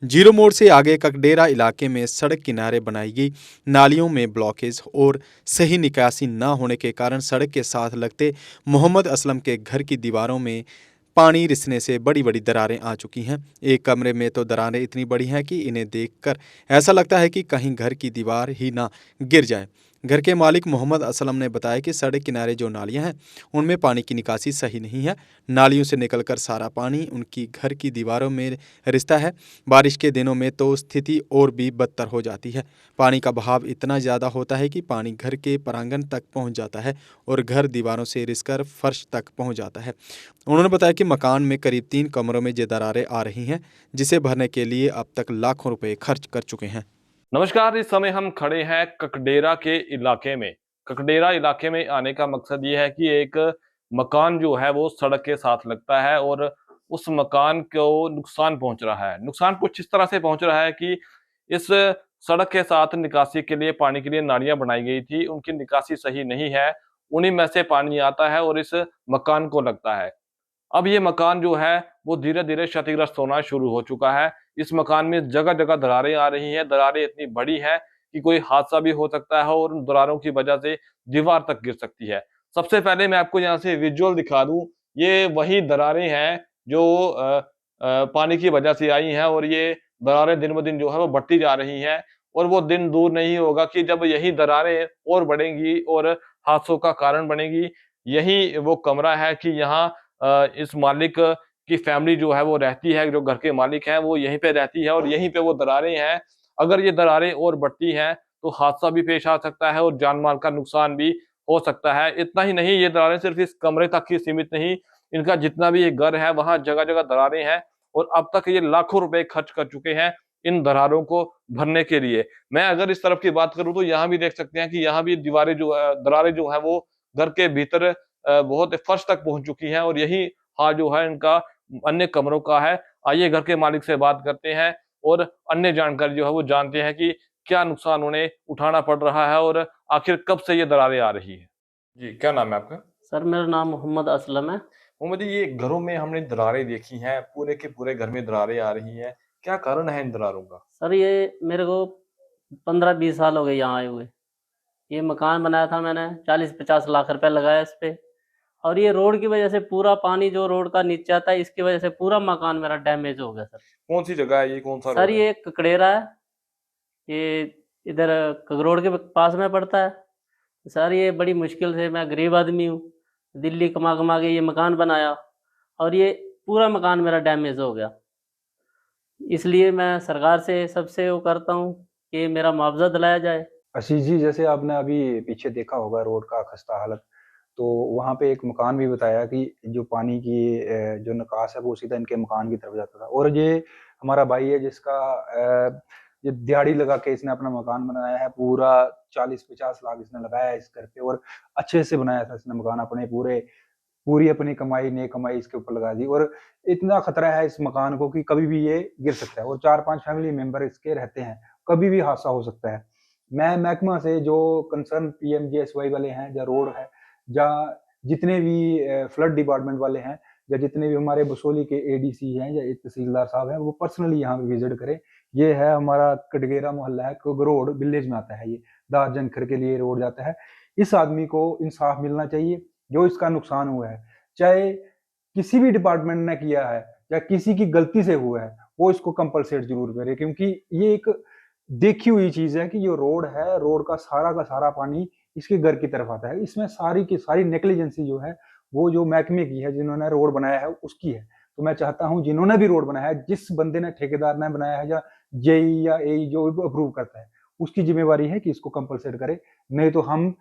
Zero मोड़ से आगे ककडेरा इलाके में सड़क किनारे बनाई गई नालियों में ब्लॉकेज और सही निकासी न होने के कारण सड़क के साथ लगते मोहम्मद असलम के घर की दीवारों में पानी रिसने से बड़ी बड़ी दरारें आ चुकी हैं। एक कमरे में तो दरारें इतनी बड़ी हैं कि इन्हें देखकर ऐसा लगता है कि कहीं घर की दीवार ही ना गिर जाए। घर के मालिक मोहम्मद असलम ने बताया कि सड़क किनारे जो नालियां हैं उनमें पानी की निकासी सही नहीं है। नालियों से निकलकर सारा पानी उनकी घर की दीवारों में रिसता है। बारिश के दिनों में तो स्थिति और भी बदतर हो जाती है। पानी का बहाव इतना ज़्यादा होता है कि पानी घर के प्रांगण तक पहुंच जाता है और घर दीवारों से रिसकर फर्श तक पहुंच जाता है। उन्होंने बताया कि मकान में करीब 3 कमरों में ये दरारें आ रही हैं, जिसे भरने के लिए अब तक लाखों रुपए खर्च कर चुके हैं। नमस्कार। इस समय हम खड़े हैं ककडेरा के इलाके में। ककडेरा इलाके में आने का मकसद ये है कि एक मकान जो है वो सड़क के साथ लगता है और उस मकान को नुकसान पहुंच रहा है। नुकसान कुछ इस तरह से पहुंच रहा है कि इस सड़क के साथ निकासी के लिए पानी के लिए नालियां बनाई गई थी, उनकी निकासी सही नहीं है। उन्हीं में से पानी आता है और इस मकान को लगता है। अब ये मकान जो है वो धीरे-धीरे क्षतिग्रस्त होना शुरू हो चुका है। इस मकान में जगह-जगह दरारें आ रही हैं, दरारें इतनी बड़ी हैं कि कोई हादसा भी हो सकता है और उन दरारों की वजह से दीवार तक गिर सकती है। सबसे पहले मैं आपको यहाँ से विज़ुअल दिखा दूँ, ये वही दरारें हैं जो पानी की वजह से आई हैं और ये दरारें दिन-ब-दिन जो है वो बढ़ती जा रही हैं और वो दिन दूर नहीं होगा कि जब यही दरारें और बढ़ेंगी और हादसों का कारण बनेगी। यही वो कमरा है कि यहाँ इस मालिक की फैमिली जो है वो रहती है, जो घर के मालिक हैं वो यहीं पे रहती है और यहीं पे वो दरारें हैं। अगर ये दरारें और बढ़ती हैं तो हादसा भी पेश आ सकता है और जान-माल का नुकसान भी हो सकता है। इतना ही नहीं, ये दरारें सिर्फ़ इस कमरे तक ही सीमित नहीं, इनका जितना भी ये घर है वहाँ जगह-जगह दरारें हैं और अब तक ये लाखों रुपए खर्च कर चुके हैं इन दरारों को भरने के लिए। मैं अगर इस तरफ की बात करूँ तो यहाँ भी देख सकते हैं कि यहाँ भी दीवारें जो दरारें जो हैं वो घर के भीतर बहुत फर्श तक पहुँच चुकी हैं और यही हाल जो है इनका अन्य कमरों का है। आइए घर के मालिक से बात करते हैं और अन्य जानकारी जो है वो जानते हैं कि क्या नुकसान उन्हें उठाना पड़ रहा है और आखिर कब से ये दरारें आ रही हैं? जी, क्या नाम है आपका? सर मेरा नाम मोहम्मद असलम है। मोहम्मद जी, ये घरों में हमने दरारें देखी हैं, पूरे के पूरे घर में दरारें आ रही हैं। क्या कारण है इन दरारों का? सर ये मेरे को 15-20 साल हो गए यहाँ आए हुए। ये मकान बनाया था मैंने, 40-50 लाख रुपए लगाया इस पे और ये रोड की वज़ह से पूरा पानी जो रोड का नीचे आता है, इसकी वज़ह से पूरा मकान मेरा डैमेज हो गया सर। कौन-सी जगह है ये? कौन-सा सर रोड है? ये ककड़ेरा है, ये इधर रोड के पास में पड़ता है। सर ये बड़ी मुश्किल से, मैं गरीब आदमी हूँ, दिल्ली कमा-कमा के ये मकान बनाया और ये पूरा मकान मेरा डैमेज हो गया। इसलिए मैं सरकार से सबसे वो करता हूँ कि मेरा मुआवज़ा दिलाया जाए। आशीष जी, जैसे आपने अभी पीछे देखा होगा रोड का खस्ता हालत, तो वहाँ पे एक मकान भी बताया कि जो पानी की जो निकास है वो सीधा इनके मकान की तरफ जाता था और ये हमारा भाई है जिसका ये दिहाड़ी लगा के इसने अपना मकान बनाया है, पूरा 40-50 लाख इसने लगाया है इस घर पे और अच्छे से बनाया था इसने मकान अपने पूरी अपनी कमाई, नेक कमाई इसके ऊपर लगा दी और इतना खतरा है इस मकान को कि कभी भी ये गिर सकता है और 4-5 फैमिली मेंबर इसके रहते हैं, कभी भी हादसा हो सकता है। मैं महकमा से जो कंसर्न पीएमजीएसवाई वाले हैं, या रोड है, या जितने भी फ्लड डिपार्टमेंट वाले हैं, या जितने भी हमारे बसोली के एडीसी हैं या तहसीलदार साहब हैं, वो पर्सनली यहाँ पे विजिट करें। ये है हमारा कटगेरा मोहल्ला है, रोड विलेज में आता है ये, दार जनखर के लिए रोड जाता है। इस आदमी को इंसाफ मिलना चाहिए, जो इसका नुकसान हुआ है, चाहे किसी भी डिपार्टमेंट ने किया है या किसी की गलती से हुआ है, वो इसको कंपलसेट जरूर करे, क्योंकि ये एक देखी हुई चीज है कि जो रोड है, रोड का सारा पानी इसके घर की तरफ आता है। इसमें सारी की सारी नेग्लिजेंसी जो है, वो जो महकमे की है, जिन्होंने रोड बनाया है उसकी है। तो मैं चाहता हूँ जिन्होंने भी रोड बनाया है, जिस बंदे ने, ठेकेदार ने बनाया है या जेई या एई जो भी अप्रूव करता है, उसकी जिम्मेवारी है कि इसको कंपलसेट करे। नहीं तो हम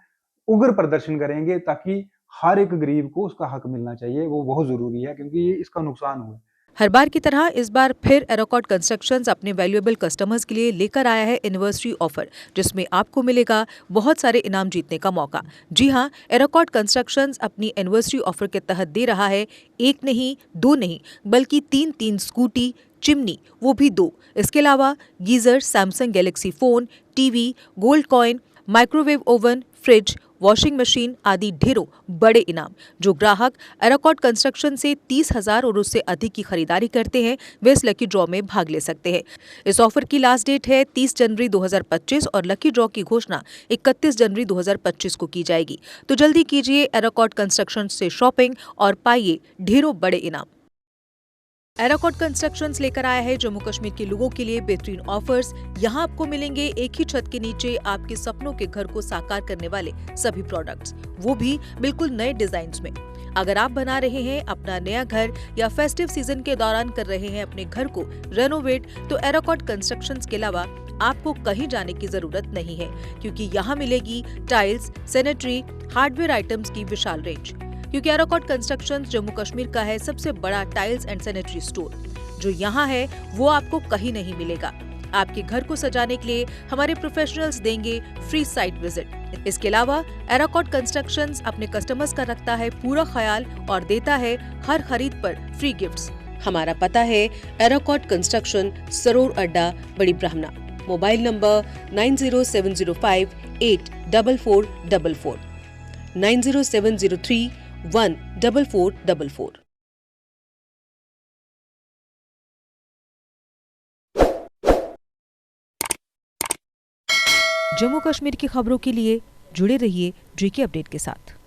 उग्र प्रदर्शन करेंगे, ताकि हर एक गरीब को उसका हक मिलना चाहिए, वो बहुत जरूरी है, क्योंकि ये इसका नुकसान हुआ है। हर बार की तरह इस बार फिर एरोकॉट कंस्ट्रक्शंस अपने वैल्यूएबल कस्टमर्स के लिए लेकर आया है एनिवर्सरी ऑफर, जिसमें आपको मिलेगा बहुत सारे इनाम जीतने का मौका। जी हां, एरोकॉट कंस्ट्रक्शंस अपनी एनिवर्सरी ऑफर के तहत दे रहा है 1 नहीं, 2 नहीं, बल्कि 3 स्कूटी, चिमनी, वो भी 2। इसके अलावा geyser, Samsung Galaxy phone, TV, gold coin, microwave oven, fridge, washing machine आदि ढेरों बड़े इनाम। जो ग्राहक एराकॉट कंस्ट्रक्शन से 30,000 और उससे अधिक की खरीदारी करते हैं वे इस लकी ड्रॉ में भाग ले सकते हैं। इस ऑफर की लास्ट डेट है 30 जनवरी 2025 और लकी ड्रॉ की घोषणा 31 जनवरी 2025 को की जाएगी। तो जल्दी कीजिए एराकॉट कंस्ट्रक्शन से शॉपिंग और पाइए ढेरों बड़े इनाम। एराकॉट कंस्ट्रक्शंस लेकर आया है जम्मू कश्मीर के लोगों के लिए बेहतरीन ऑफर्स। यहाँ आपको मिलेंगे एक ही छत के नीचे आपके सपनों के घर को साकार करने वाले सभी प्रोडक्ट्स, वो भी बिल्कुल नए डिजाइन्स में। अगर आप बना रहे हैं अपना नया घर या फेस्टिव सीजन के दौरान कर रहे हैं अपने घर को रेनोवेट, तो एराकॉट कंस्ट्रक्शंस के अलावा आपको कहीं जाने की जरूरत नहीं है, क्योंकि यहाँ मिलेगी टाइल्स, सैनिटरी, हार्डवेयर आइटम्स की विशाल रेंज। क्योंकि एराकॉट कंस्ट्रक्शंस जम्मू कश्मीर का है सबसे बड़ा टाइल्स एंड सैनिटरी स्टोर। जो यहाँ है वो आपको कहीं नहीं मिलेगा। आपके घर को सजाने के लिए हमारे प्रोफेशनल्स देंगे फ्री साइट विजिट। इसके अलावा एराकॉट कंस्ट्रक्शंस अपने कस्टमर्स का रखता है पूरा ख्याल और देता है हर खरीद पर फ्री गिफ्ट्स। हमारा पता है एराकॉट कंस्ट्रक्शन, सरोर अड्डा, बड़ी ब्राह्मणा। Mobile number 9070584444, 9070314444। जम्मू कश्मीर की खबरों के लिए जुड़े रहिए जीके अपडेट के साथ।